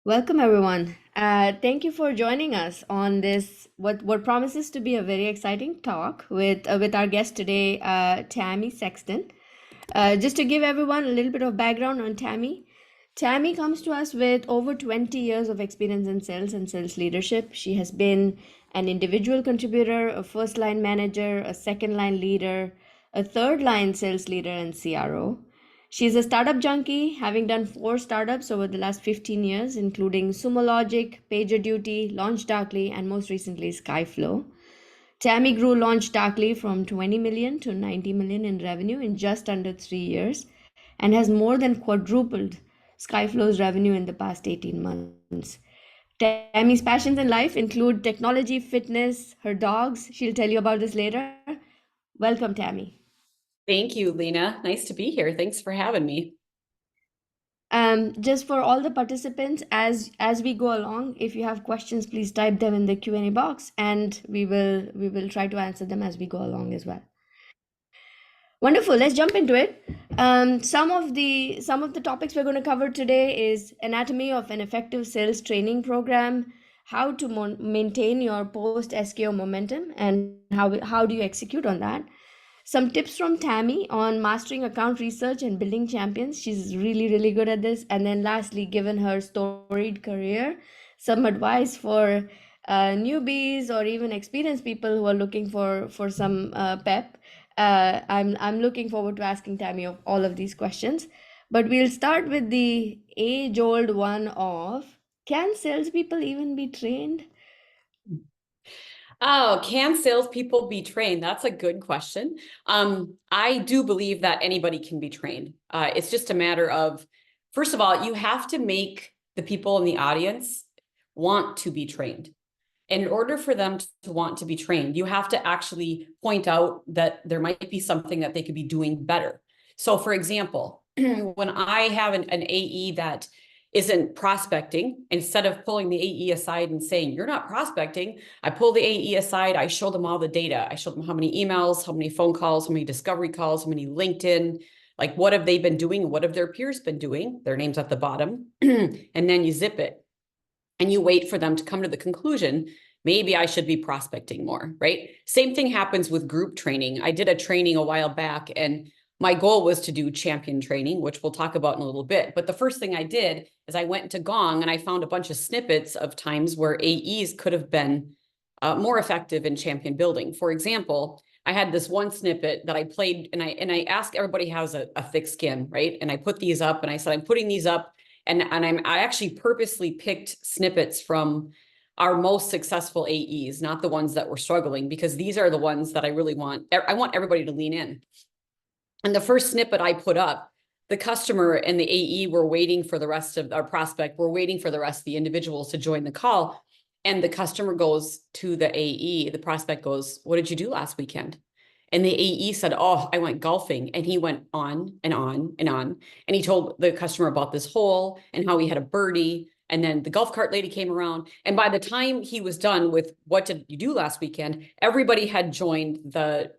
Welcome, everyone. Thank you for joining us on this what promises to be a very exciting talk with our guest today, Tammy Sexton. Just to give everyone a little bit of background on Tammy, Tammy comes to us with over 20 years of experience in sales and sales leadership. She has been an individual contributor, a first line manager, a second line leader, a third line sales leader, and CRO. She's a startup junkie, having done 4 startups over the last 15 years, including Sumo Logic, PagerDuty, LaunchDarkly, and most recently Skyflow. Tammy grew LaunchDarkly from 20 million to 90 million in revenue in just under 3 years and has more than quadrupled Skyflow's revenue in the past 18 months. Tammy's passions in life include technology, fitness, her dogs. She'll tell you about this later. Welcome, Tammy. Thank you, Lena. Nice to be here. Thanks for having me. Just for all the participants, as we go along, if you have questions, please type them in the Q&A box, and we will try to answer them as we go along as well. Wonderful. Let's jump into it. Some of the topics we're going to cover today is anatomy of an effective sales training program, how to maintain your post-SKO momentum, and how do you execute on that. Some tips from Tammy on mastering account research and building champions. She's really good at this. And then lastly, given her storied career, some advice for newbies or even experienced people who are looking for some pep. I'm looking forward to asking Tammy of all of these questions. But we'll start with the age-old one of, can salespeople even be trained? Oh, can salespeople be trained? That's a good question. I do believe that anybody can be trained. It's just a matter of, first of all, you have to make the people in the audience want to be trained. And in order for them to want to be trained, you have to actually point out that there might be something that they could be doing better. So for example, when I have an AE that isn't prospecting, instead of pulling the AE aside and saying, you're not prospecting, I pull the AE aside, I show them all the data. I show them how many emails, how many phone calls, how many discovery calls, how many LinkedIn, like what have they been doing? What have their peers been doing? Their name's at the bottom. And then you zip it and you wait for them to come to the conclusion, maybe I should be prospecting more, right? Same thing happens with group training. I did a training a while back, and my goal was to do champion training, which we'll talk about in a little bit. But the first thing I did is I went to Gong and I found a bunch of snippets of times where AEs could have been more effective in champion building. For example, I had this one snippet that I played, and I asked everybody who has a thick skin, right? And I put these up, and I said, I'm putting these up, and I actually purposely picked snippets from our most successful AEs, not the ones that were struggling, because these are the ones that I really want. I want everybody to lean in. And the first snippet I put up, the customer and the AE were waiting for the rest of our prospect, were waiting for the rest of the individuals to join the call. And the customer goes to the AE, the prospect goes, what did you do last weekend? And the AE said, oh, I went golfing. And he went on and on and on. And he told the customer about this hole and how he had a birdie. And then the golf cart lady came around. And by the time he was done with what did you do last weekend, everybody had joined the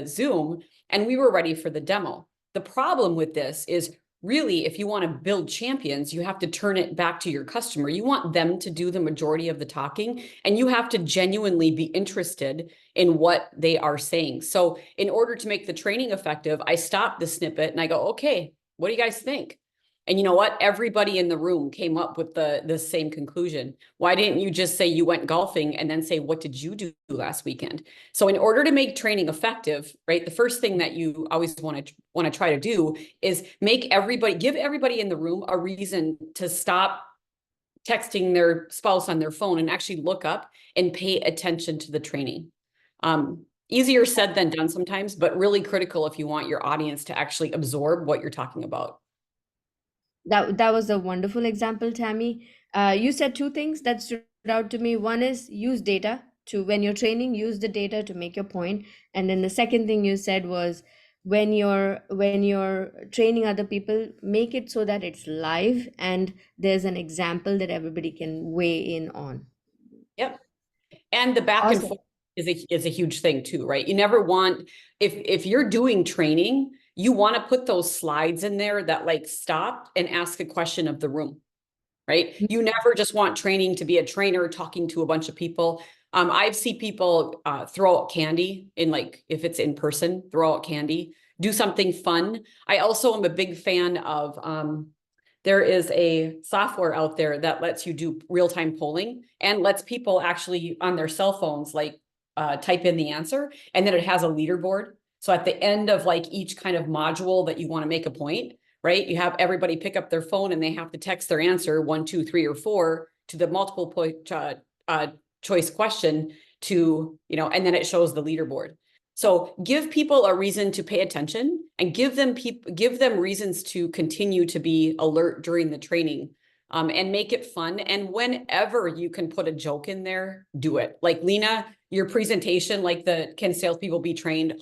Zoom and we were ready for the demo. The problem with this is really, if you want to build champions, you have to turn it back to your customer. You want them to do the majority of the talking, and you have to genuinely be interested in what they are saying. So in order to make the training effective, I stop the snippet and I go, okay, what do you guys think? And you know what? Everybody in the room came up with the same conclusion. Why didn't you just say you went golfing and then say, what did you do last weekend? So in order to make training effective, right, the first thing that you always want to try to do is give everybody in the room a reason to stop texting their spouse on their phone and actually look up and pay attention to the training. Easier said than done sometimes, but really critical if you want your audience to actually absorb what you're talking about. That was a wonderful example, Tammy. You said two things that stood out to me. One is use data to, when you're training, use the data to make your point. And then the second thing you said was, when you're training other people, make it so that it's live and there's an example that everybody can weigh in on. Yep. And the back and forth is a huge thing too, right? You never want, if you're doing training, you want to put those slides in there that like stop and ask a question of the room. right? You never just want training to be a trainer talking to a bunch of people. I've seen people throw out candy in, like, if it's in person, throw out candy, do something fun. I also am a big fan of, there is a software out there that lets you do real-time polling and lets people actually on their cell phones, like, type in the answer, and then it has a leaderboard. So at the end of like each kind of module that you want to make a point, right? You have everybody pick up their phone and they have to text their answer 1, 2, 3, or 4 to the multiple point choice question to, and then it shows the leaderboard. So give people a reason to pay attention and give them reasons to continue to be alert during the training, and make it fun. And whenever you can put a joke in there, do it. Like Lena, your presentation, like the can salespeople be trained?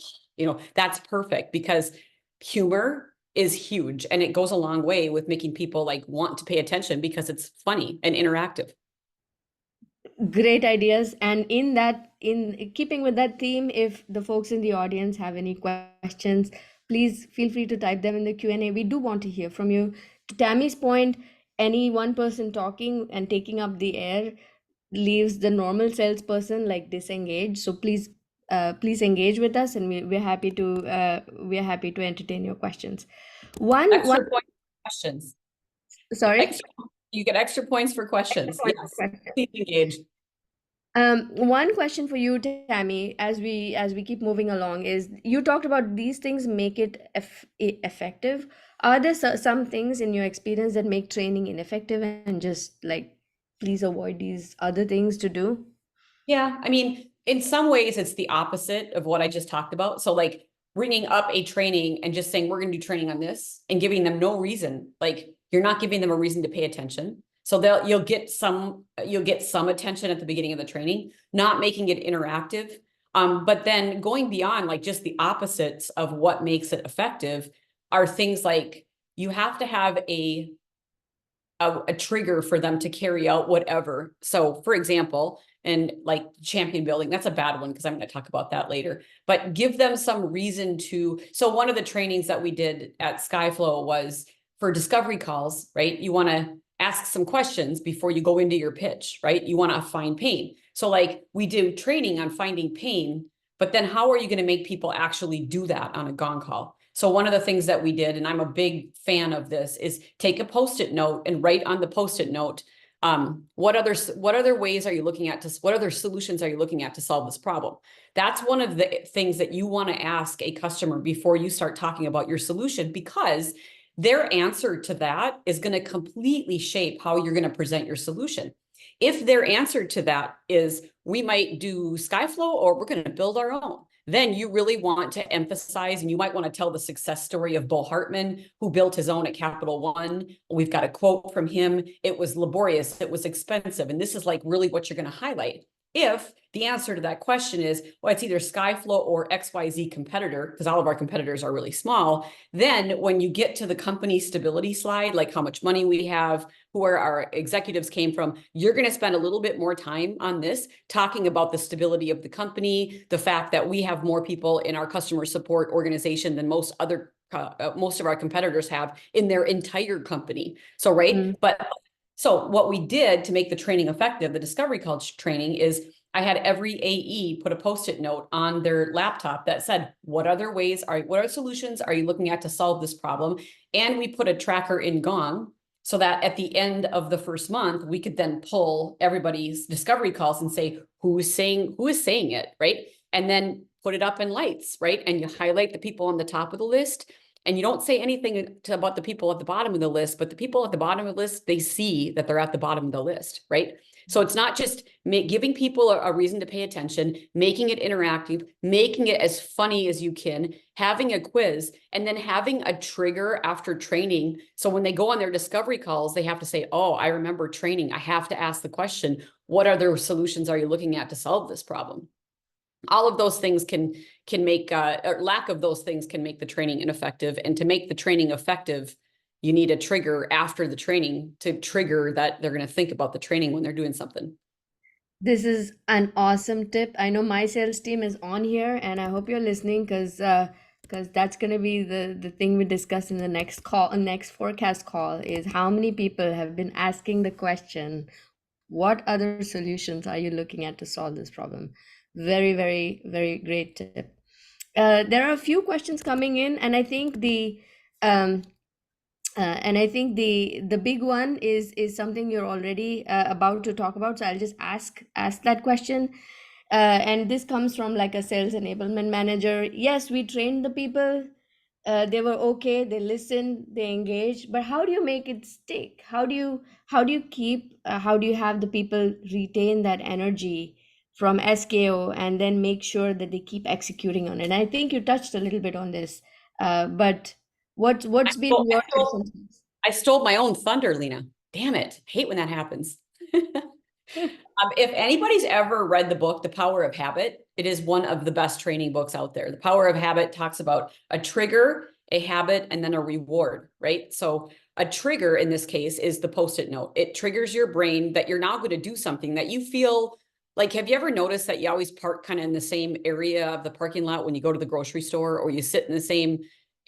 That's perfect, because humor is huge and it goes a long way with making people like want to pay attention because it's funny and interactive. Great ideas. And in keeping with that theme, if the folks in the audience have any questions, please feel free to type them in the Q&A. We do want to hear from you. To Tammy's point, any one person talking and taking up the air leaves the normal salesperson like disengaged. So please engage with us, and we're happy to entertain your questions. One Extra point questions. sorry. You get extra points for questions. Yes. Question. Please engage. One question for you, Tammy, as we keep moving along, is you talked about these things make it effective. Are there some things in your experience that make training ineffective, and just like please avoid these other things to do? Yeah, I mean, in some ways, it's the opposite of what I just talked about. So, like, bringing up a training and just saying, we're going to do training on this and giving them no reason. Like, you're not giving them a reason to pay attention. So you'll get some attention at the beginning of the training, not making it interactive. But then going beyond, like, just the opposites of what makes it effective are things like you have to have a trigger for them to carry out whatever. So, for example, and like champion building, that's a bad one because I'm going to talk about that later, but give them some reason to. So one of the trainings that we did at Skyflow was for discovery calls, right? You want to ask some questions before you go into your pitch, right? You want to find pain. So like we do training on finding pain, but then how are you going to make people actually do that on a gong call? So one of the things that we did, and I'm a big fan of this, is take a Post-it note and write on the Post-it note, what other ways are you looking at what other solutions are you looking at to solve this problem? That's one of the things that you want to ask a customer before you start talking about your solution, because their answer to that is going to completely shape how you're going to present your solution. If their answer to that is, we might do Skyflow or we're going to build our own, then you really want to emphasize, and you might want to tell the success story of Bo Hartman, who built his own at Capital One. We've got a quote from him. It was laborious, it was expensive. And this is like really what you're going to highlight. If the answer to that question is, well, it's either Skyflow or XYZ competitor, because all of our competitors are really small, then when you get to the company stability slide, like how much money we have, where our executives came from, you're going to spend a little bit more time on this, talking about the stability of the company, the fact that we have more people in our customer support organization than most of our competitors have in their entire company. So, right. So what we did to make the training effective, the discovery call training, is I had every AE put a Post-it note on their laptop that said, what other solutions are you looking at to solve this problem? And we put a tracker in Gong, so that at the end of the first month, we could then pull everybody's discovery calls and say, who is saying it, right? And then put it up in lights, right? And you highlight the people on the top of the list, and you don't say anything about the people at the bottom of the list, but the people at the bottom of the list, they see that they're at the bottom of the list, right? So it's not just giving people a reason to pay attention, making it interactive, making it as funny as you can, having a quiz, and then having a trigger after training. So when they go on their discovery calls, they have to say, oh, I remember training. I have to ask the question, what other solutions are you looking at to solve this problem? All of those things can make, or lack of those things can make the training ineffective. And to make the training effective, you need a trigger after the training to trigger that they're going to think about the training when they're doing something. This is an awesome tip. I know my sales team is on here, and I hope you're listening, because because that's going to be the thing we discuss in the next forecast call, is how many people have been asking the question, what other solutions are you looking at to solve this problem? Very, very, very great tip. There are a few questions coming in, and I think um, the big one is something you're already about to talk about. So I'll just ask that question. And this comes from like a sales enablement manager. Yes, we trained the people. They were okay. They listened. They engaged. But how do you make it stick? How do you keep? How do you have the people retain that energy from SKO and then make sure that they keep executing on it? And I think you touched a little bit on this, but what's been Well, your tips and tricks? I stole my own thunder, Lena. Damn it. I hate when that happens. If anybody's ever read the book, The Power of Habit, it is one of the best training books out there. The Power of Habit talks about a trigger, a habit, and then a reward, right? So a trigger in this case is the post-it note. It triggers your brain that you're now going to do something that you feel like. Have you ever noticed that you always park kind of in the same area of the parking lot when you go to the grocery store, or you sit in the same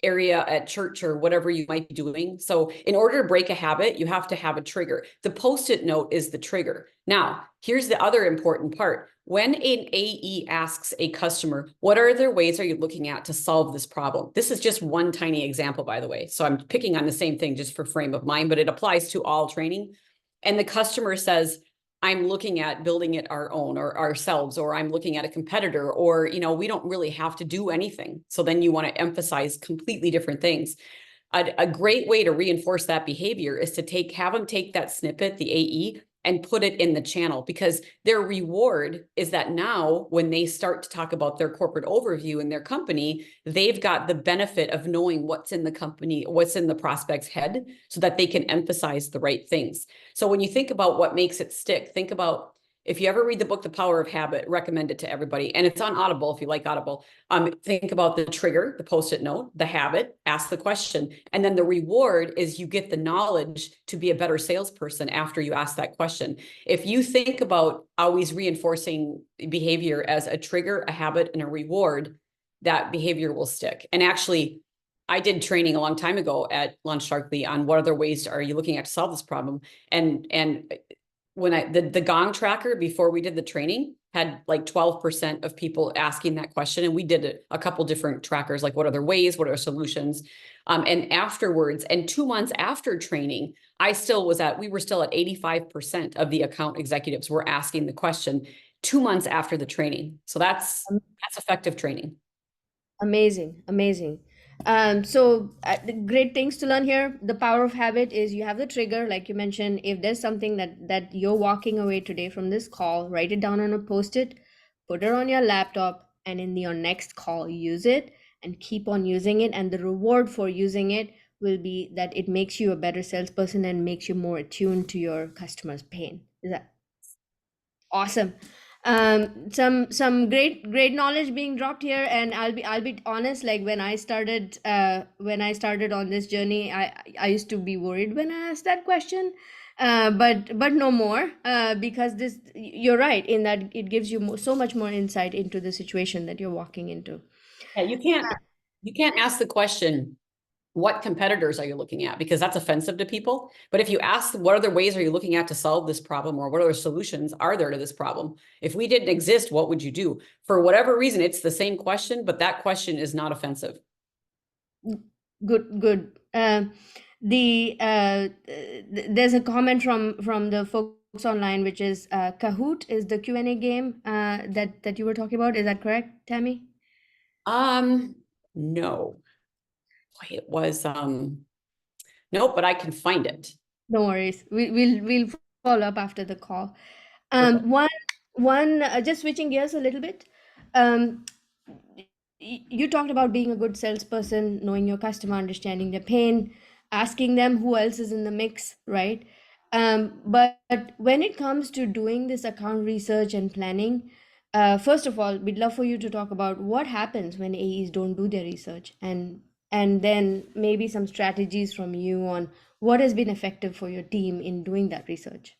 area at church or whatever you might be doing? So in order to break a habit, you have to have a trigger. The post-it note is the trigger. Now, here's the other important part. When an AE asks a customer, what other ways are you looking at to solve this problem? This is just one tiny example, by the way. So I'm picking on the same thing just for frame of mind, but it applies to all training. And the customer says, I'm looking at building it our own or ourselves, or I'm looking at a competitor, or, we don't really have to do anything. So then you want to emphasize completely different things. A great way to reinforce that behavior is to have them take that snippet, the AE, and put it in the channel, because their reward is that now when they start to talk about their corporate overview in their company, they've got the benefit of knowing what's in the company, what's in the prospect's head, so that they can emphasize the right things. So when you think about what makes it stick, think about, if you ever read the book, The Power of Habit, recommend it to everybody. And it's on Audible if you like Audible. Think about the trigger, the post-it note, the habit, ask the question. And then the reward is you get the knowledge to be a better salesperson after you ask that question. If you think about always reinforcing behavior as a trigger, a habit, and a reward, that behavior will stick. And actually, I did training a long time ago at LaunchDarkly on what other ways are you looking at to solve this problem. And when the gong tracker before we did the training had like 12% of people asking that question. And we did a couple different trackers, like what other ways, what are solutions? And afterwards, and 2 months after training, we were still at 85% of the account executives were asking the question 2 months after the training. So that's effective training. Amazing, amazing. The great things to learn here. The power of habit is you have the trigger, like you mentioned. If there's something that you're walking away today from this call, write it down on a post-it, put it on your laptop, and in your next call, use it and keep on using it. And the reward for using it will be that it makes you a better salesperson and makes you more attuned to your customer's pain. Is that awesome? Some great knowledge being dropped here, and I'll be honest, like when I started on this journey, I used to be worried when I asked that question, but no more, because this, you're right in that it gives you so much more insight into the situation that you're walking into. Yeah, you can't ask the question, what competitors are you looking at? Because that's offensive to people. But if you ask, what other ways are you looking at to solve this problem? Or what other solutions are there to this problem? If we didn't exist, what would you do? For whatever reason, it's the same question, but that question is not offensive. Good. There's a comment from the folks online, which is Kahoot is the Q&A game that you were talking about. Is that correct, Tammy? No. Boy, it was nope, but I can find it. No worries. We'll follow up after the call. Perfect. One just switching gears a little bit. Um, you talked about being a good salesperson, knowing your customer, understanding their pain, asking them who else is in the mix, right? But when it comes to doing this account research and planning, first of all, we'd love for you to talk about what happens when AEs don't do their research, and then maybe some strategies from you on what has been effective for your team in doing that research.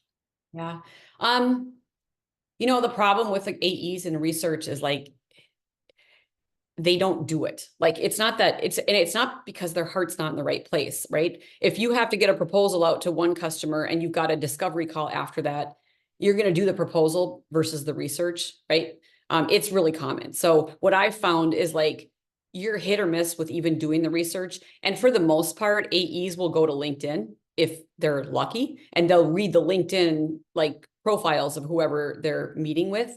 Yeah. The problem with like AEs and research is like, they don't do it. Like, it's not that and it's not because their heart's not in the right place, right? If you have to get a proposal out to one customer and you've got a discovery call after that, you're going to do the proposal versus the research, right? It's really common. So what I've found is, like, you're hit or miss with even doing the research. And for the most part, AEs will go to LinkedIn if they're lucky, and they'll read the LinkedIn like profiles of whoever they're meeting with.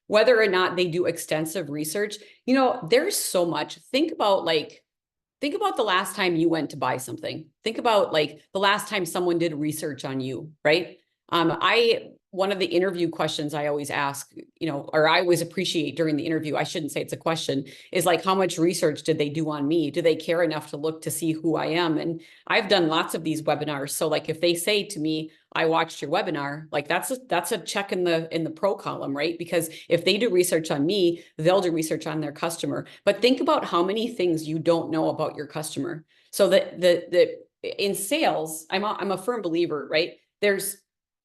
Whether or not they do extensive research, there's so much. Think about the last time you went to buy something. Think about like the last time someone did research on you, right? One of the interview questions I always ask, or I always appreciate during the interview, I shouldn't say it's a question, is like, how much research did they do on me? Do they care enough to look to see who I am? And I've done lots of these webinars. So like, if they say to me, I watched your webinar, like that's a check in the pro column, right? Because if they do research on me, they'll do research on their customer. But think about how many things you don't know about your customer. So that in sales, I'm a firm believer, right? There's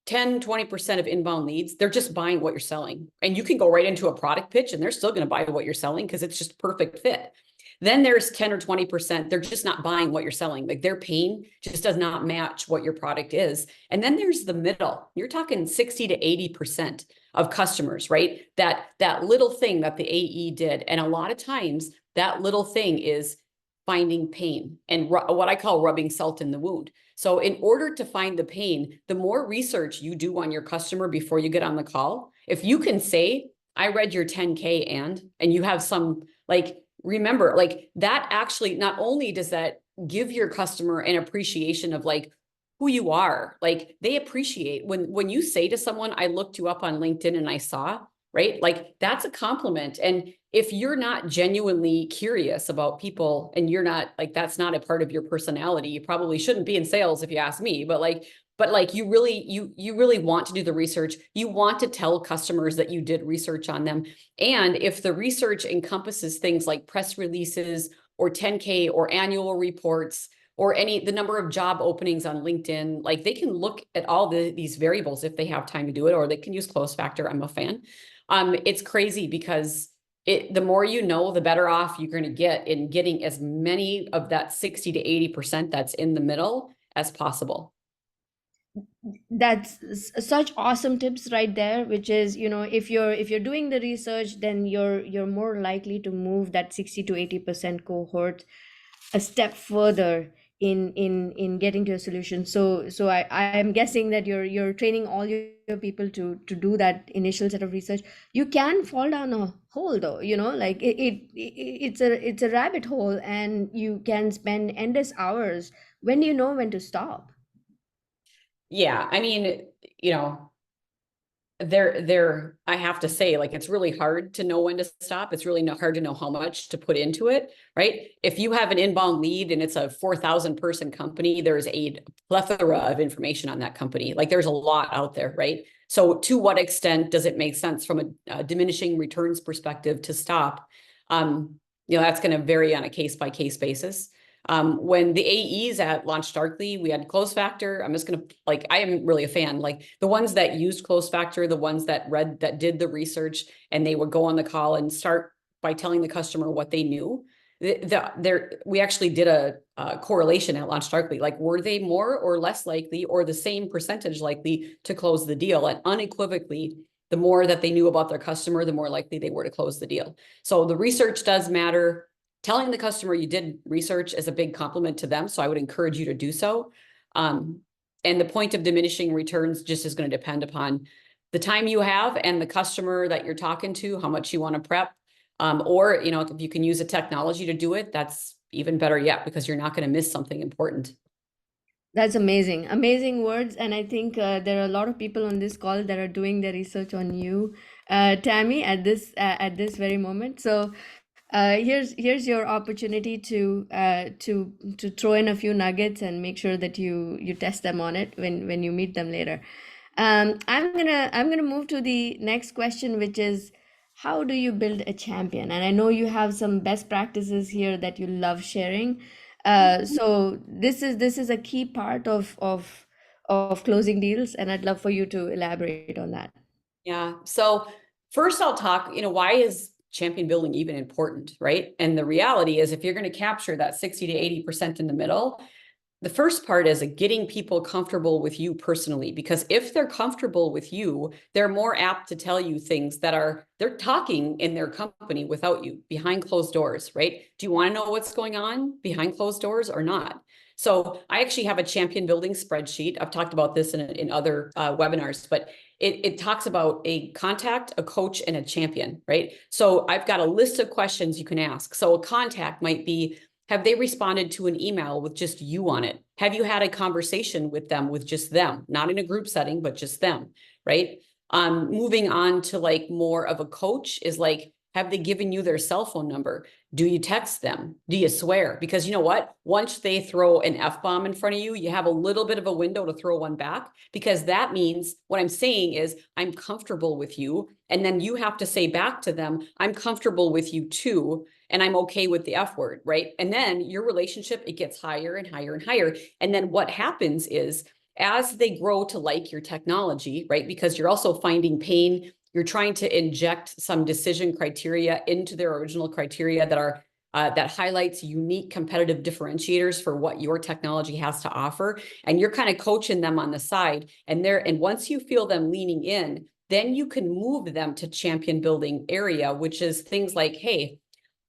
10-20% of inbound leads, they're just buying what you're selling. And you can go right into a product pitch and they're still going to buy what you're selling because it's just perfect fit. Then there's 10 or 20%, they're just not buying what you're selling. Like, their pain just does not match what your product is. And then there's the middle. You're talking 60 to 80% of customers, right? That little thing that the AE did. And a lot of times that little thing is finding pain and what I call rubbing salt in the wound. So in order to find the pain, the more research you do on your customer before you get on the call, if you can say, I read your 10K and you have some, like, remember, like, that actually, not only does that give your customer an appreciation of like who you are, like, they appreciate when you say to someone, I looked you up on LinkedIn and I saw, right? Like, that's a compliment. And if you're not genuinely curious about people and you're not like, that's not a part of your personality, you probably shouldn't be in sales if you ask me, but you really want to do the research. You want to tell customers that you did research on them. And if the research encompasses things like press releases or 10K or annual reports or the number of job openings on LinkedIn, like, they can look at all these variables if they have time to do it, or they can use close factor. I'm a fan. It's crazy because the more you know, the better off you're going to get in getting as many of that 60 to 80% that's in the middle as possible. That's such awesome tips right there, which is, if you're doing the research, then you're more likely to move that 60 to 80% cohort a step further in getting to a solution. So I'm guessing that you're training all your people to do that initial set of research. You can fall down a hole though, like it's a rabbit hole, and you can spend endless hours. When do you know when to stop? Yeah, I mean, I have to say, like, it's really hard to know when to stop. It's really hard to know how much to put into it, right? If you have an inbound lead and it's a 4,000 person company, there's a plethora of information on that company. Like, there's a lot out there, right? So to what extent does it make sense from a diminishing returns perspective to stop? That's going to vary on a case by case basis. When the AEs at LaunchDarkly, we had close factor. I'm just going to, like, I am really a fan. Like, the ones that used close factor, the ones that did the research, and they would go on the call and start by telling the customer what they knew. We actually did a correlation at LaunchDarkly. Like, were they more or less likely, or the same percentage likely to close the deal? And unequivocally, the more that they knew about their customer, the more likely they were to close the deal. So the research does matter. Telling the customer you did research is a big compliment to them. So I would encourage you to do so. And the point of diminishing returns just is going to depend upon the time you have and the customer that you're talking to, how much you want to prep. Or, if you can use a technology to do it, that's even better yet, because you're not going to miss something important. That's amazing. Amazing words. And I think there are a lot of people on this call that are doing their research on you, Tammy, at this very moment. So here's your opportunity to throw in a few nuggets and make sure that you test them on it when you meet them later. I'm gonna move to the next question, which is, how do you build a champion? And I know you have some best practices here that you love sharing. So this is a key part of closing deals, and I'd love for you to elaborate on that. Yeah. So first I'll talk, why is champion building even important, right? And the reality is, if you're going to capture that 60 to 80% in the middle, the first part is getting people comfortable with you personally, because if they're comfortable with you, they're more apt to tell you things that they're talking in their company without you, behind closed doors, right? Do you want to know what's going on behind closed doors or not? So I actually have a champion building spreadsheet. I've talked about this in other webinars, but it talks about a contact, a coach, and a champion, right? So I've got a list of questions you can ask. So a contact might be, have they responded to an email with just you on it? Have you had a conversation with them with just them, not in a group setting, but just them, right? Moving on to like more of a coach is like, have they given you their cell phone number? Do you text them? Do you swear? Because you know what? Once they throw an F-bomb in front of you, you have a little bit of a window to throw one back, because that means what I'm saying is I'm comfortable with you. And then you have to say back to them, I'm comfortable with you too. And I'm okay with the F word, right? And then your relationship, it gets higher and higher and higher. And then what happens is, as they grow to like your technology, right? Because you're also finding pain, you're trying to inject some decision criteria into their original criteria that are that highlights unique competitive differentiators for what your technology has to offer. And you're kind of coaching them on the side. And once you feel them leaning in, then you can move them to champion building area, which is things like, hey,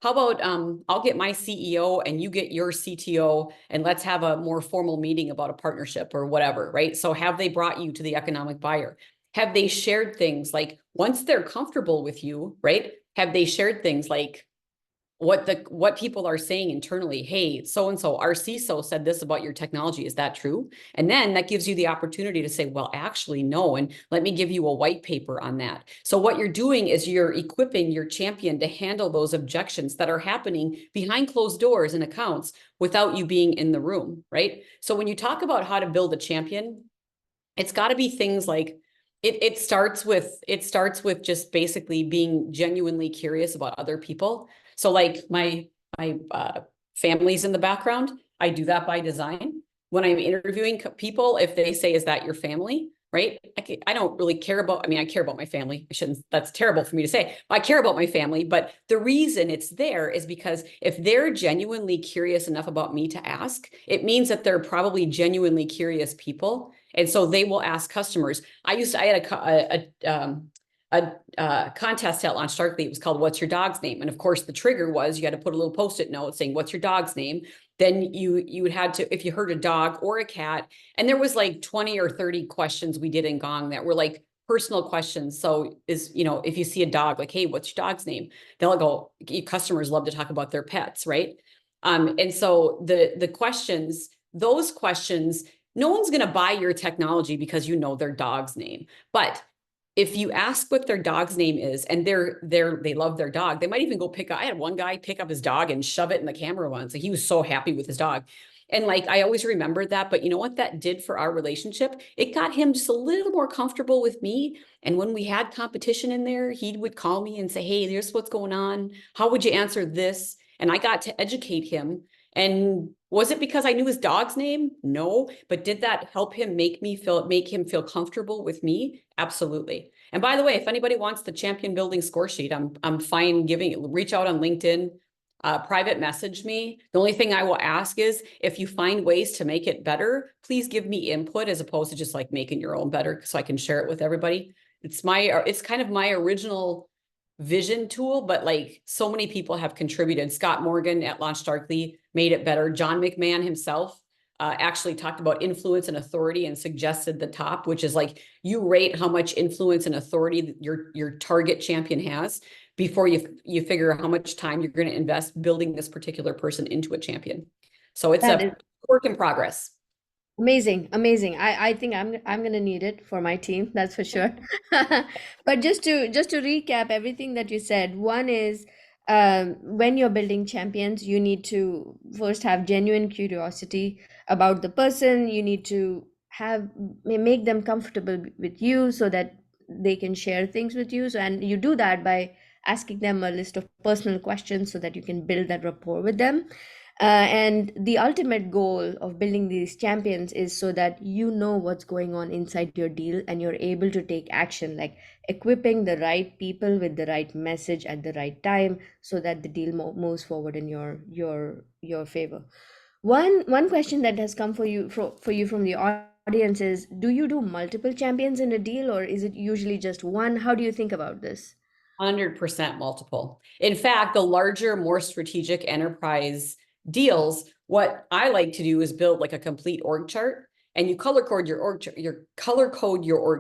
how about I'll get my CEO and you get your CTO, and let's have a more formal meeting about a partnership or whatever, right? So have they brought you to the economic buyer? Have they shared things like, once they're comfortable with you, right? Have they shared things like what people are saying internally? Hey, so and so, our CISO said this about your technology. Is that true? And then that gives you the opportunity to say, well, actually, no. And let me give you a white paper on that. So what you're doing is you're equipping your champion to handle those objections that are happening behind closed doors in accounts without you being in the room, right? So when you talk about how to build a champion, it's got to be things like, it starts with just basically being genuinely curious about other people. So like my family's in the background. I do that by design. When I'm interviewing people, if they say, "Is that your family?" Right? I don't really care about, I mean, I care about my family. I shouldn't, that's terrible for me to say. I care about my family, but the reason it's there is because if they're genuinely curious enough about me to ask, it means that they're probably genuinely curious people. And so they will ask customers. I had a contest at LaunchDarkly. It was called "What's Your Dog's Name?" And of course, the trigger was you had to put a little post-it note saying, "What's your dog's name?" Then you had to, if you heard a dog or a cat, and there was like 20 or 30 questions we did in Gong that were like personal questions. So if you see a dog, like, "Hey, what's your dog's name?" They'll go, customers love to talk about their pets, right? And so the questions, those questions, no one's going to buy your technology because you know their dog's name. But if you ask what their dog's name is, and they love their dog, they might even go I had one guy pick up his dog and shove it in the camera once. Like, he was so happy with his dog. And like, I always remembered that. But you know what that did for our relationship? It got him just a little more comfortable with me. And when we had competition in there, he would call me and say, "Hey, here's what's going on. How would you answer this?" And I got to educate him. And was it because I knew his dog's name? No. But did that help him make him feel comfortable with me? Absolutely. And by the way, if anybody wants the champion building score sheet, I'm fine reach out on LinkedIn, private message me. The only thing I will ask is, if you find ways to make it better, please give me input, as opposed to just like making your own better so I can share it with everybody. It's kind of my original vision tool, but like, so many people have contributed. Scott Morgan at LaunchDarkly made it better. John McMahon himself actually talked about influence and authority and suggested the top, which is like, you rate how much influence and authority your target champion has before you figure how much time you're going to invest building this particular person into a champion. So it's That a is work in progress. amazing, amazing. I think I'm gonna need it for my team, that's for sure. But just to recap everything that you said, one is, when you're building champions, you need to first have genuine curiosity about the person. You need to make them comfortable with you so that they can share things with you. So, and you do that by asking them a list of personal questions so that you can build that rapport with them. And the ultimate goal of building these champions is so that you know what's going on inside your deal and you're able to take action, like equipping the right people with the right message at the right time so that the deal moves forward in your favor. One question that has come for you from the audience is, do you do multiple champions in a deal, or is it usually just one? How do you think about this? 100% multiple. In fact, the larger, more strategic enterprise deals, what I like to do is build like a complete org chart, and you color code your org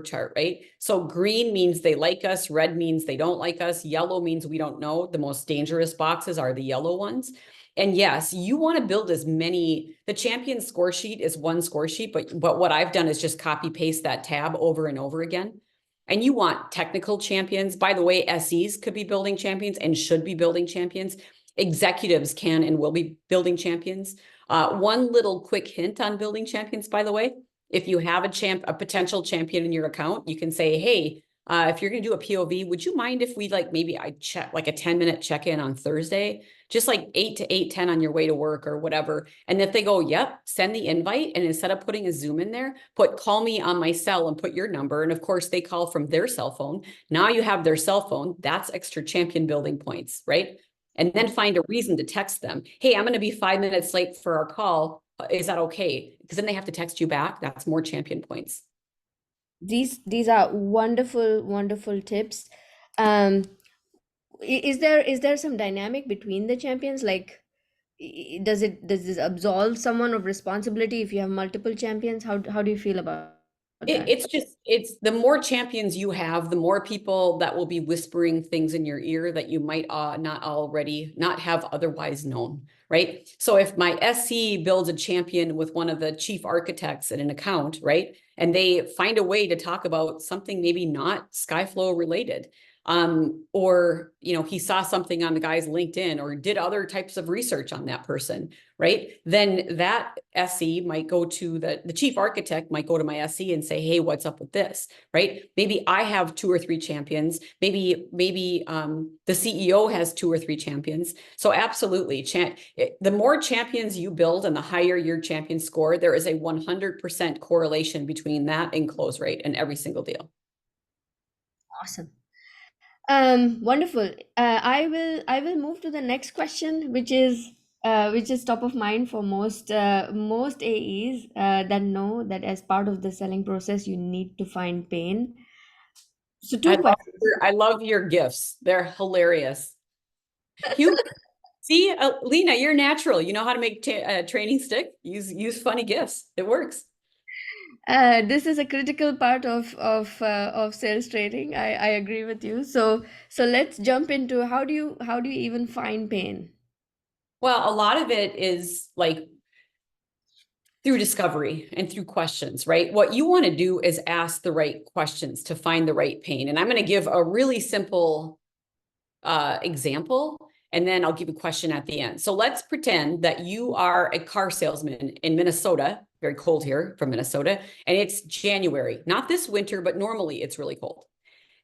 chart, right? So green means they like us, red means they don't like us, yellow means we don't know. The most dangerous boxes are the yellow ones. And yes, you want to build as many. The champion score sheet is one score sheet, but what I've done is just copy paste that tab over and over again. And you want technical champions. By the way, SEs could be building champions and should be building champions. Executives can and will be building champions. One little quick hint on building champions, by the way, if you have a potential champion in your account, you can say, hey, if you're going to do a POV, would you mind if we maybe I check like a 10-minute check-in on Thursday, just like 8 to 8:10 on your way to work or whatever. And if they go, yep, send the invite. And instead of putting a Zoom in there, call me on my cell and put your number. And of course they call from their cell phone. Now you have their cell phone. That's extra champion building points, right? And then find a reason to text them. Hey, I'm going to be 5 minutes late for our call. Is that okay? Because then they have to text you back. That's more champion points. These are wonderful tips. Um, is there some dynamic between the champions? Like, does this absolve someone of responsibility if you have multiple champions? How do you feel about that? It's the more champions you have, the more people that will be whispering things in your ear that you might not have otherwise known, right? So if my SC builds a champion with one of the chief architects in an account, right, and they find a way to talk about something maybe not Skyflow related, or he saw something on the guy's LinkedIn or did other types of research on that person, right? Then that SE might go to the chief architect might go to my SE and say, hey, what's up with this, right? Maybe I have 2 or 3 champions. Maybe the CEO has 2 or 3 champions. So absolutely, the more champions you build and the higher your champion score, there is a 100% correlation between that and close rate in every single deal. Awesome. Wonderful. I will move to the next question, which is top of mind for most AEs that know that as part of the selling process, you need to find pain. So I two love questions. I love your gifts. They're hilarious. Humor. See, Lena, you're natural. You know how to make training stick. Use funny gifts. It works. This is a critical part of sales training. I agree with you. So let's jump into how do you even find pain? Well, a lot of it is like through discovery and through questions, right? What you want to do is ask the right questions to find the right pain. And I'm going to give a really simple example, and then I'll give a question at the end. So let's pretend that you are a car salesman in Minnesota, very cold here from Minnesota, and it's January, not this winter, but normally it's really cold.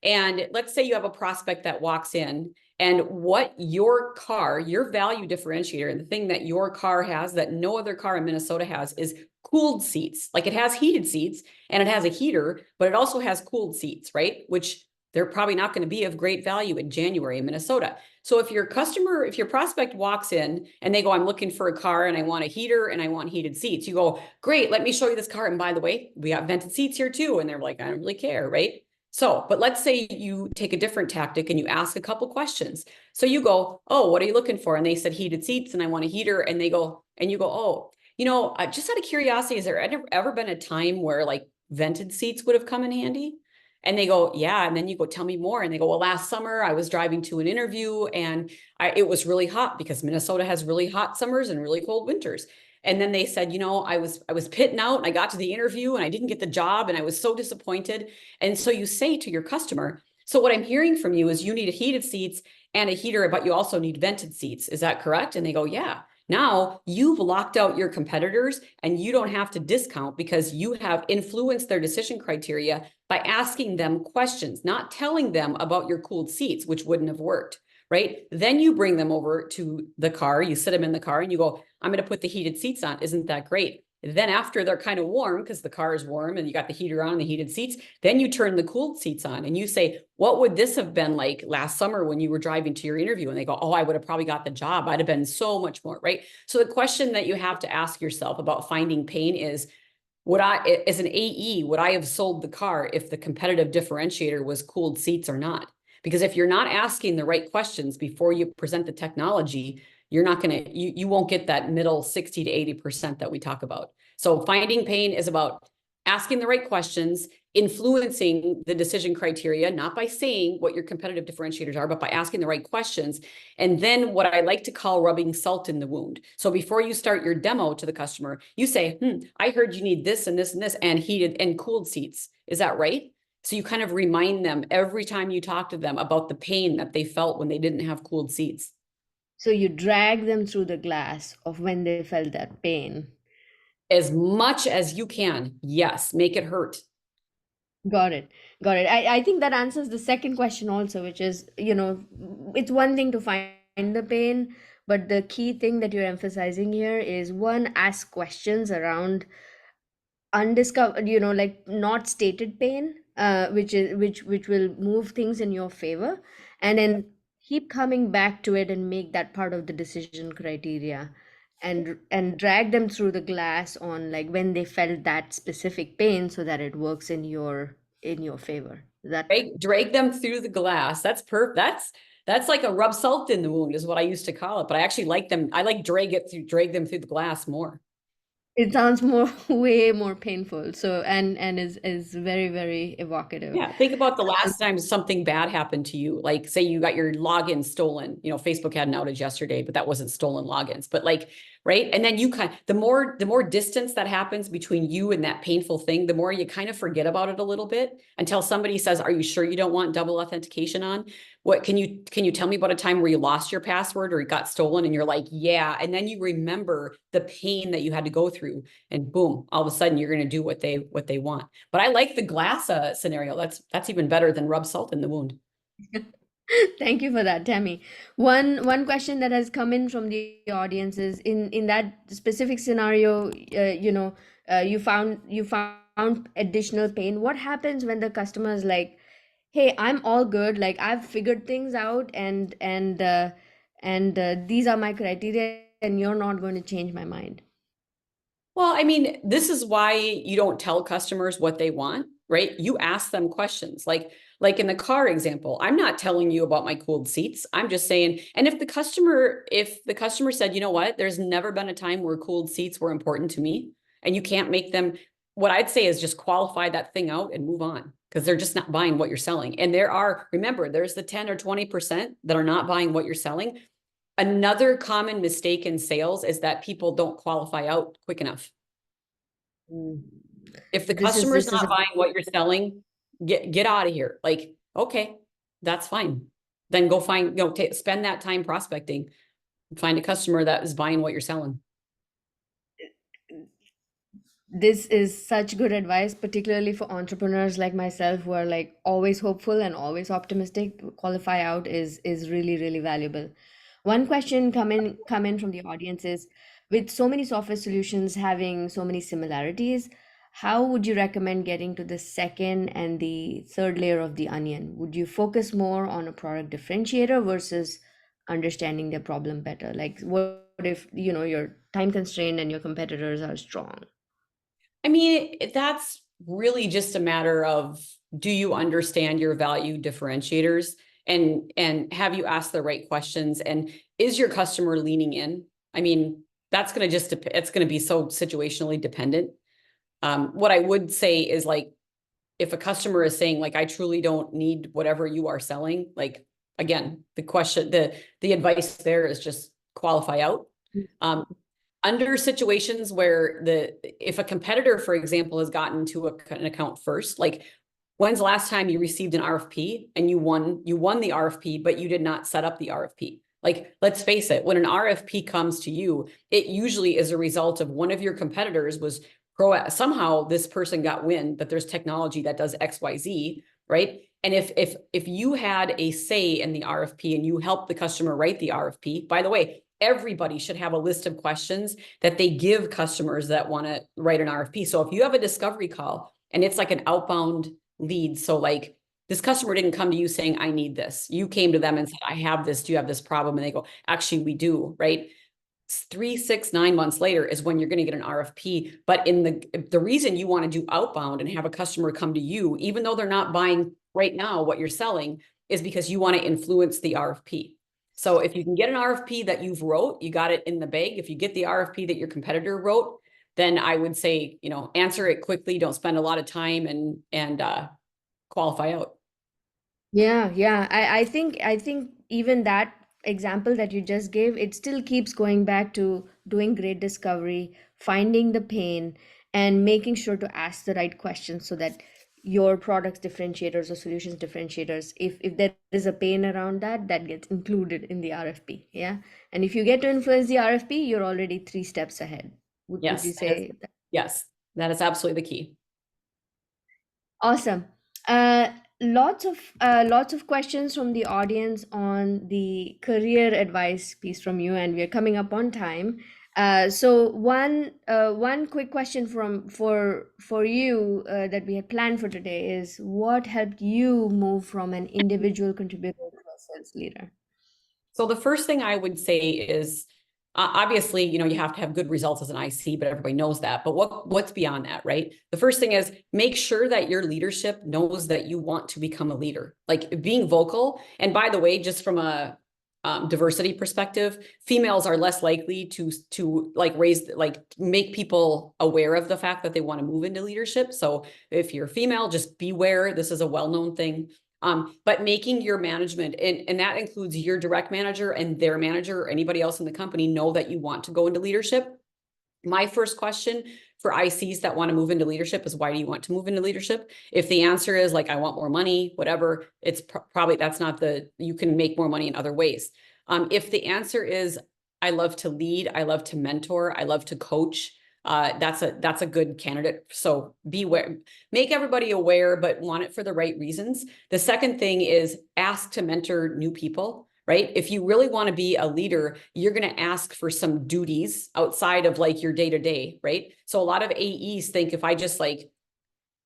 And let's say you have a prospect that walks in, and what your value differentiator, and the thing that your car has that no other car in Minnesota has is cooled seats. Like it has heated seats and it has a heater, but it also has cooled seats, right? Which they're probably not going to be of great value in January in Minnesota. So if your prospect walks in and they go, I'm looking for a car and I want a heater and I want heated seats, you go, great, let me show you this car. And by the way, we got vented seats here too. And they're like, I don't really care, right? So, but let's say you take a different tactic and you ask a couple questions. So you go, oh, what are you looking for? And they said heated seats and I want a heater. And you go, oh, just out of curiosity, has there ever been a time where like vented seats would have come in handy? And they go, yeah. And then you go, tell me more. And they go, well, last summer I was driving to an interview and it was really hot because Minnesota has really hot summers and really cold winters. And then they said, I was pitting out and I got to the interview and I didn't get the job and I was so disappointed. And so you say to your customer, so what I'm hearing from you is you need a heated seats and a heater, but you also need vented seats. Is that correct? And they go, yeah. Now you've locked out your competitors and you don't have to discount because you have influenced their decision criteria by asking them questions, not telling them about your cooled seats, which wouldn't have worked, right? Then you bring them over to the car, you sit them in the car and you go, I'm going to put the heated seats on. Isn't that great? Then after they're kind of warm, because the car is warm and you got the heater on, the heated seats, then you turn the cooled seats on and you say, what would this have been like last summer when you were driving to your interview? And they go, oh, I would have probably got the job. I'd have been so much more, right? So the question that you have to ask yourself about finding pain is, would I, as an AE, would I have sold the car if the competitive differentiator was cooled seats or not? Because if you're not asking the right questions before you present the technology, you're not going to, you won't get that middle 60 to 80% that we talk about. So finding pain is about asking the right questions, influencing the decision criteria, not by saying what your competitive differentiators are, but by asking the right questions. And then what I like to call rubbing salt in the wound. So before you start your demo to the customer, you say, I heard you need this and this and this and heated and cooled seats. Is that right? So you kind of remind them every time you talk to them about the pain that they felt when they didn't have cooled seats. So you drag them through the glass of when they felt that pain. As much as you can. Yes, make it hurt. Got it. Got it. I think that answers the second question also, which is, it's one thing to find the pain, but the key thing that you're emphasizing here is one, ask questions around undiscovered, like not stated pain, which will move things in your favor, and then keep coming back to it and make that part of the decision criteria, and drag them through the glass on like when they felt that specific pain so that it works in your favor. That Drag them through the glass. That's perfect. That's like a rub salt in the wound is what I used to call it. But I actually like them. I like drag them through the glass more. it sounds more way more painful. So and is very, very evocative. Yeah, think about the last time something bad happened to you. Like, say you got your login stolen. Facebook had an outage yesterday, but that wasn't stolen logins. But like, right? And then the more distance that happens between you and that painful thing, the more you kind of forget about it a little bit until somebody says, "Are you sure you don't want double authentication on?" What can you tell me about a time where you lost your password or it got stolen? And you're like, yeah. And then you remember the pain that you had to go through, and boom, all of a sudden you're going to do what they want. But I like the glass scenario. That's even better than rub salt in the wound. Thank you for that, Tammy. One question that has come in from the audience is in that specific scenario, you found additional pain. What happens when the customer is like, "Hey, I'm all good. Like I've figured things out, and these are my criteria, and you're not going to change my mind." Well, I mean, this is why you don't tell customers what they want, right? You ask them questions. Like in the car example, I'm not telling you about my cooled seats. I'm just saying, and if the customer said, you know what, there's never been a time where cooled seats were important to me, and you can't make them, what I'd say is just qualify that thing out and move on, because they're just not buying what you're selling. And remember, there's the 10 or 20% that are not buying what you're selling. Another common mistake in sales is that people don't qualify out quick enough. Mm. If the This is customer's this is not buying what you're selling, get out of here. Like, okay, that's fine. Then go find, spend that time prospecting, find a customer that is buying what you're selling. This is such good advice, particularly for entrepreneurs like myself who are like always hopeful and always optimistic. Qualify out is really, really valuable. One question come in from the audience is, with so many software solutions having so many similarities, how would you recommend getting to the second and the third layer of the onion? Would you focus more on a product differentiator versus understanding their problem better? Like what if, you're time constrained and your competitors are strong? I mean, that's really just a matter of, do you understand your value differentiators, and have you asked the right questions, and is your customer leaning in? I mean, that's going to it's going to be so situationally dependent. What I would say is, like, if a customer is saying like, I truly don't need whatever you are selling, like, again, the advice there is just qualify out. Under situations where if a competitor, for example, has gotten to an account first, like, when's the last time you received an RFP and you won the RFP, but you did not set up the RFP? Like, let's face it, when an RFP comes to you, it usually is a result of one of your competitors was somehow this person got wind that there's technology that does XYZ, right? And if you had a say in the RFP and you helped the customer write the RFP, by the way, everybody should have a list of questions that they give customers that want to write an RFP. So if you have a discovery call and it's like an outbound lead, so like this customer didn't come to you saying, I need this. You came to them and said, I have this. Do you have this problem? And they go, actually, we do, right? 3, 6, 9 months later is when you're going to get an RFP. But in the reason you want to do outbound and have a customer come to you, even though they're not buying right now what you're selling, is because you want to influence the RFP. So if you can get an RFP that you've wrote, you got it in the bag. If you get the RFP that your competitor wrote, then I would say, answer it quickly. Don't spend a lot of time and qualify out. Yeah. I think even that example that you just gave, it still keeps going back to doing great discovery, finding the pain, and making sure to ask the right questions so that your products differentiators or solutions differentiators, if there is a pain around that, that gets included in the RFP. Yeah. And if you get to influence the RFP, you're already 3 steps ahead. Would you Yes, that is, say? yes, that is absolutely the key. Awesome. Uh, lots of questions from the audience on the career advice piece from you, and we are coming up on time. So one quick question for you that we had planned for today is, what helped you move from an individual contributor to a sales leader? So the first thing I would say is, obviously, you have to have good results as an IC, but everybody knows that. But what's beyond that, right? The first thing is make sure that your leadership knows that you want to become a leader, like being vocal. And by the way, just from a diversity perspective, females are less likely to make people aware of the fact that they want to move into leadership. So if you're female, just beware. This is a well-known thing. But making your management, and that includes your direct manager and their manager or anybody else in the company, know that you want to go into leadership. My first question for ICs that want to move into leadership is, why do you want to move into leadership? If the answer is like, I want more money, whatever, it's probably, that's not you can make more money in other ways. If the answer is, I love to lead, I love to mentor, I love to coach, that's a good candidate. So beware, make everybody aware, but want it for the right reasons. The second thing is ask to mentor new people, right? If you really want to be a leader, you're going to ask for some duties outside of like your day-to-day, right? So a lot of AEs think, if I just like,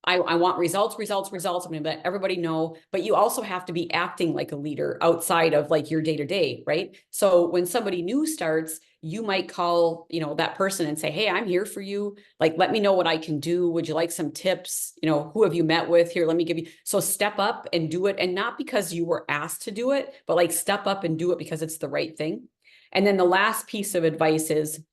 I want results. I'm going to let everybody know, but you also have to be acting like a leader outside of like your day-to-day, right? So when somebody new starts, you might call, that person and say, hey, I'm here for you. Like, let me know what I can do. Would you like some tips? Who have you met with here? Let me give you. So step up and do it. And not because you were asked to do it, but like step up and do it because it's the right thing. And then the last piece of advice is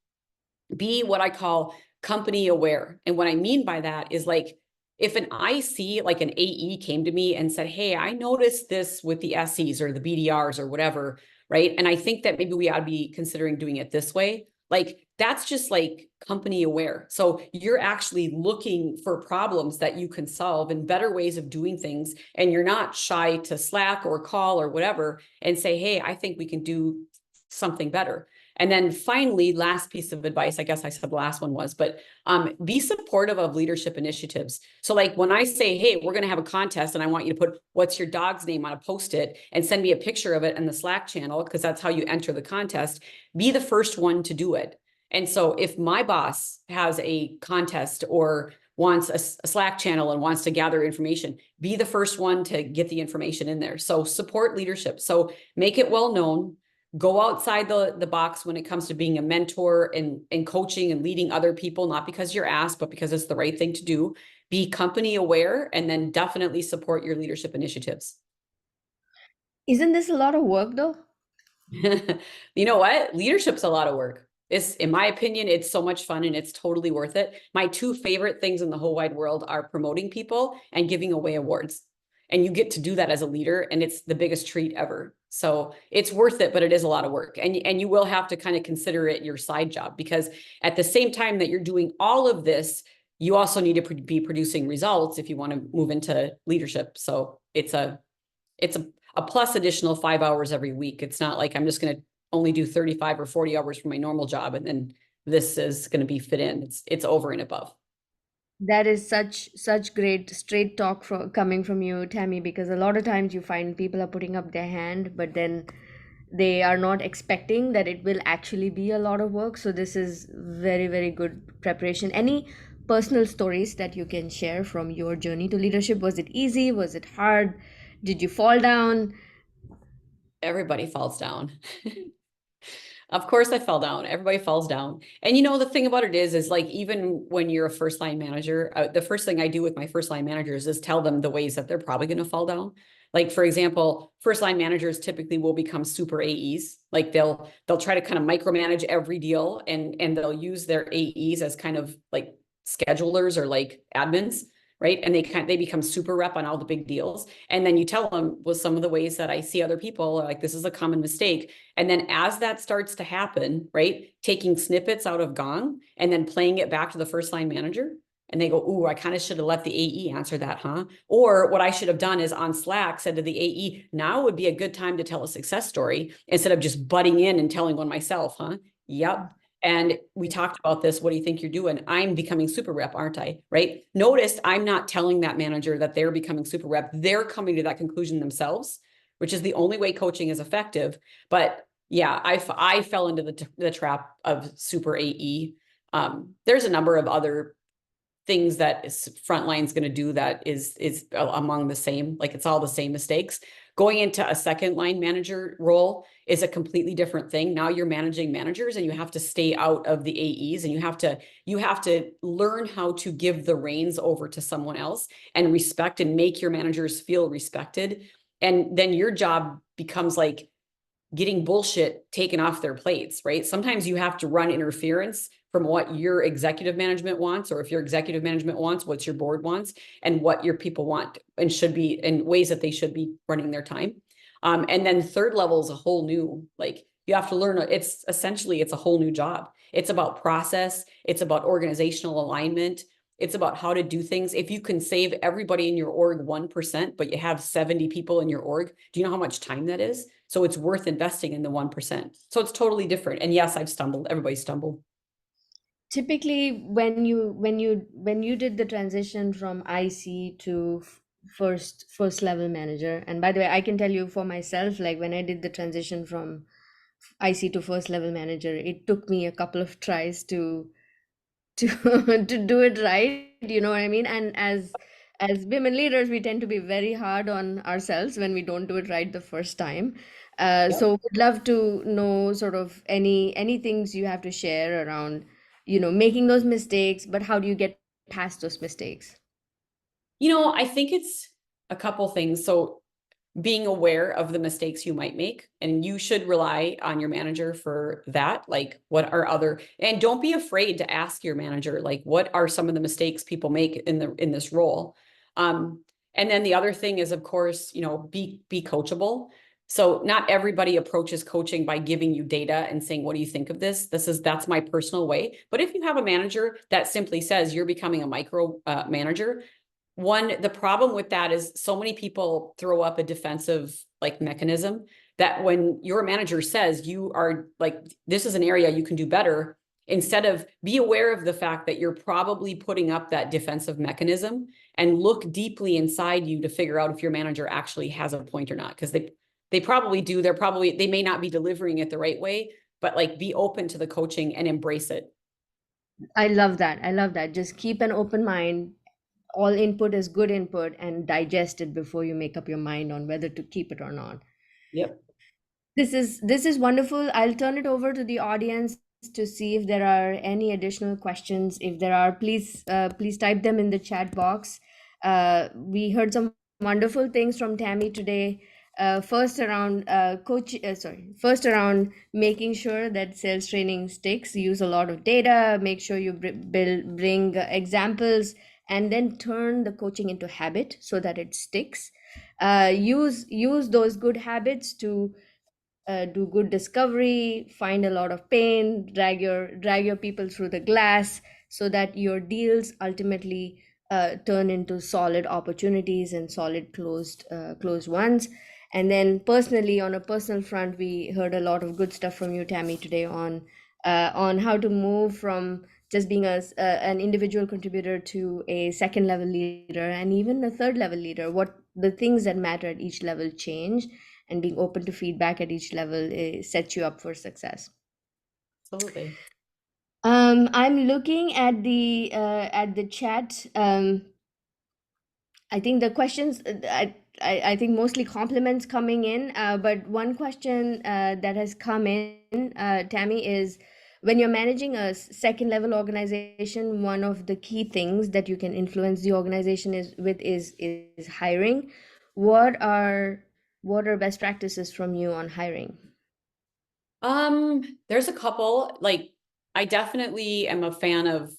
be what I call company aware. And what I mean by that is, like, if an IC, like an AE, came to me and said, hey, I noticed this with the SEs or the BDRs or whatever, right? And I think that maybe we ought to be considering doing it this way. Like, that's just like company aware. So you're actually looking for problems that you can solve and better ways of doing things. And you're not shy to Slack or call or whatever and say, hey, I think we can do something better. And then finally, last piece of advice, I guess I said the last one was, but be supportive of leadership initiatives. So like when I say, hey, we're going to have a contest and I want you to put what's your dog's name on a Post-it and send me a picture of it in the Slack channel, because that's how you enter the contest, be the first one to do it. And so if my boss has a contest or wants a Slack channel and wants to gather information, be the first one to get the information in there. So support leadership. So make it well known. Go outside the box when it comes to being a mentor and coaching and leading other people, not because you're asked, but because it's the right thing to do. Be company aware, and then definitely support your leadership initiatives. Isn't this a lot of work though? You know what? Leadership's a lot of work. It's, in my opinion, it's so much fun and it's totally worth it. My 2 favorite things in the whole wide world are promoting people and giving away awards. And you get to do that as a leader, and it's the biggest treat ever. So it's worth it, but it is a lot of work. And you will have to kind of consider it your side job, because at the same time that you're doing all of this, you also need to be producing results if you want to move into leadership. So it's a plus additional 5 hours every week. It's not like I'm just going to only do 35 or 40 hours for my normal job, and then this is going to be fit in. It's over and above. That is such great straight talk coming from you, Tammy, because a lot of times you find people are putting up their hand, but then they are not expecting that it will actually be a lot of work. So this is very, very good preparation. Any personal stories that you can share from your journey to leadership? Was it easy? Was it hard? Did you fall down? Everybody falls down. Of course I fell down. Everybody falls down. And you know, the thing about it is like, even when you're a first line manager, the first thing I do with my first line managers is tell them the ways that they're probably going to fall down. Like, for example, first line managers typically will become super AEs. Like they'll try to kind of micromanage every deal, and they'll use their AEs as kind of like schedulers or like admins, right? And they become super rep on all the big deals. And then you tell them, well, some of the ways that I see other people, like, this is a common mistake. And then as that starts to happen, right, taking snippets out of Gong and then playing it back to the first line manager. And they go, ooh, I kind of should have let the AE answer that, huh? Or what I should have done is on Slack said to the AE, now would be a good time to tell a success story instead of just butting in and telling one myself, huh? Yep. And we talked about this. What do you think you're doing? I'm becoming super rep, aren't I? Right? Notice I'm not telling that manager that they're becoming super rep. They're coming to that conclusion themselves, which is the only way coaching is effective. But yeah, I fell into the trap of super AE. There's a number of other things that frontline's going to do that is among the same, like, it's all the same mistakes. Going into a second line manager role is a completely different thing. Now you're managing managers, and you have to stay out of the AEs, and you have to learn how to give the reins over to someone else and respect and make your managers feel respected. And then your job becomes like getting bullshit taken off their plates, right? Sometimes you have to run interference from what your executive management wants, or if your executive management wants, what your board wants, and what your people want and should be, in ways that they should be running their time. And then third level is a whole new, like, you have to learn, it's essentially, it's a whole new job. It's about process. It's about organizational alignment. It's about how to do things. If you can save everybody in your org 1%, but you have 70 people in your org, do you know how much time that is? So it's worth investing in the 1%. So it's totally different. And yes, I've stumbled. Everybody stumbled. Typically, when you did the transition from IC to first level manager, and by the way, I can tell you for myself, like when I did the transition from IC to first level manager, it took me a couple of tries to to do it right, you know what I mean? And as women leaders, we tend to be very hard on ourselves when we don't do it right the first time. Yep. So would love to know sort of any things you have to share around, making those mistakes, but how do you get past those mistakes? You know, I think it's a couple things. So being aware of the mistakes you might make, and you should rely on your manager for that. Like, what are other, and don't be afraid to ask your manager, like, what are some of the mistakes people make in this role. And then the other thing is, of course, be coachable. So not everybody approaches coaching by giving you data and saying, what do you think of this? That's my personal way. But if you have a manager that simply says you're becoming a micro manager, the problem with that is so many people throw up a defensive like mechanism, that when your manager says you are like, this is an area you can do better, instead of be aware of the fact that you're probably putting up that defensive mechanism, and look deeply inside you to figure out if your manager actually has a point or not. Because they probably do. They may not be delivering it the right way, but like, be open to the coaching and embrace it. I love that. I love that. Just keep an open mind. All input is good input, and digest it before you make up your mind on whether to keep it or not. Yep. This is wonderful. I'll turn it over to the audience to see if there are any additional questions. If there are, please type them in the chat box. We heard some wonderful things from Tammy today. First around making sure that sales training sticks. Use a lot of data. Make sure you bring examples, and then turn the coaching into habit so that it sticks. Use those good habits to do good discovery, find a lot of pain, drag your people through the glass, so that your deals ultimately turn into solid opportunities and solid closed ones. And then personally, on a personal front, we heard a lot of good stuff from you, Tammy, today on how to move from just being an individual contributor to a second level leader and even a third level leader, what the things that matter at each level change, and being open to feedback at each level sets you up for success. Absolutely. I'm looking at the chat. I think the questions, I think mostly compliments coming in, but one question that has come in, Tammy, is when you're managing a second level organization, one of the key things that you can influence the organization is hiring. What are best practices from you on hiring? There's a couple, like, I definitely am a fan of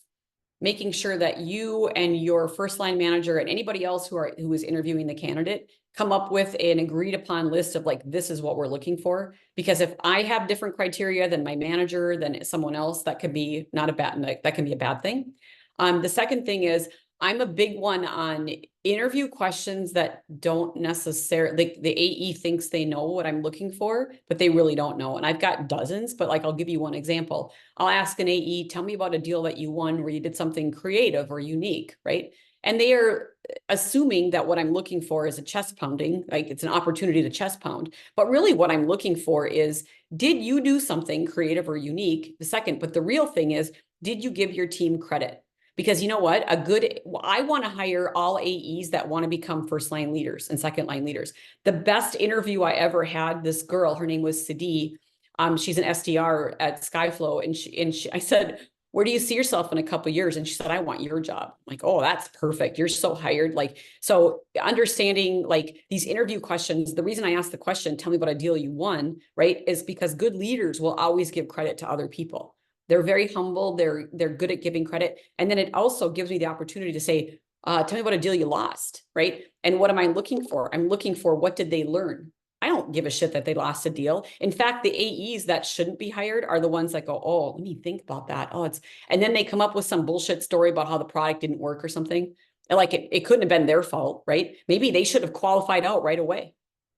making sure that you and your first line manager and anybody else who is interviewing the candidate come up with an agreed upon list of like, this is what we're looking for. Because if I have different criteria than my manager, than someone else, that could be not a bad, that can be a bad thing. The second thing is I'm a big one on interview questions that don't necessarily, like the AE thinks they know what I'm looking for, but they really don't know. And I've got dozens, but like, I'll give you one example. I'll ask an AE, tell me about a deal that you won where you did something creative or unique, right? And they are assuming that what I'm looking for is a chest pounding, like it's an opportunity to chest pound. But really what I'm looking for is, did you do something creative or unique? The second, but the real thing is, did you give your team credit? Because you know what, I want to hire all AEs that want to become first line leaders and second line leaders. The best interview I ever had, this girl, her name was Sadi. She's an SDR at Skyflow. And I said, where do you see yourself in a couple of years? And she said, I want your job. I'm like, oh, that's perfect. You're so hired. Like, so understanding like these interview questions, the reason I asked the question, tell me about a deal you won, right, is because good leaders will always give credit to other people. They're very humble. They're good at giving credit. And then it also gives me the opportunity to say, tell me about a deal you lost, right? And what am I looking for? I'm looking for, what did they learn? I don't give a shit that they lost a deal. In fact, the AEs that shouldn't be hired are the ones that go, oh, let me think about that. Oh, and then they come up with some bullshit story about how the product didn't work or something. And like it couldn't have been their fault, right? Maybe they should have qualified out right away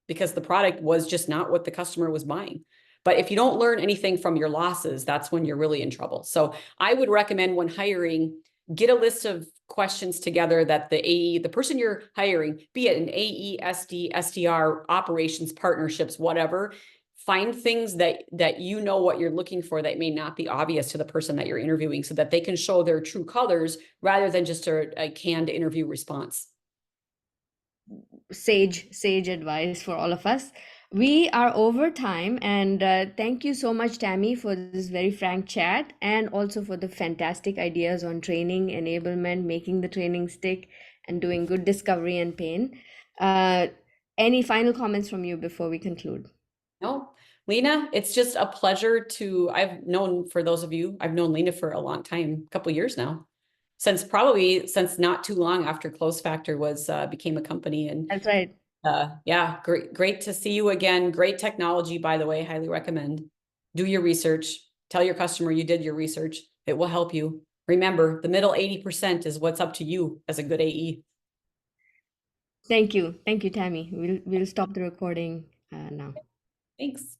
because the product was just not what the customer was buying. But if you don't learn anything from your losses, that's when you're really in trouble. So I would recommend when hiring, get a list of questions together that the AE, the person you're hiring, be it an AE, SD, SDR, operations, partnerships, whatever, find things that you know what you're looking for that may not be obvious to the person that you're interviewing so that they can show their true colors rather than just a canned interview response. Sage advice for all of us. We are over time, and thank you so much, Tammy, for this very frank chat, and also for the fantastic ideas on training, enablement, making the training stick, and doing good discovery and pain. Any final comments from you before we conclude? No, Lena, it's just a pleasure I've known, for those of you, I've known Lena for a long time, a couple of years now, since not too long after Close Factor became a company. And That's right. yeah, great to see you again. Great technology, by the way, highly recommend. Do your research. Tell your customer you did your research. It will help you. Remember, the middle 80% is what's up to you as a good AE. Thank you, Tammy. We'll stop the recording now. Thanks.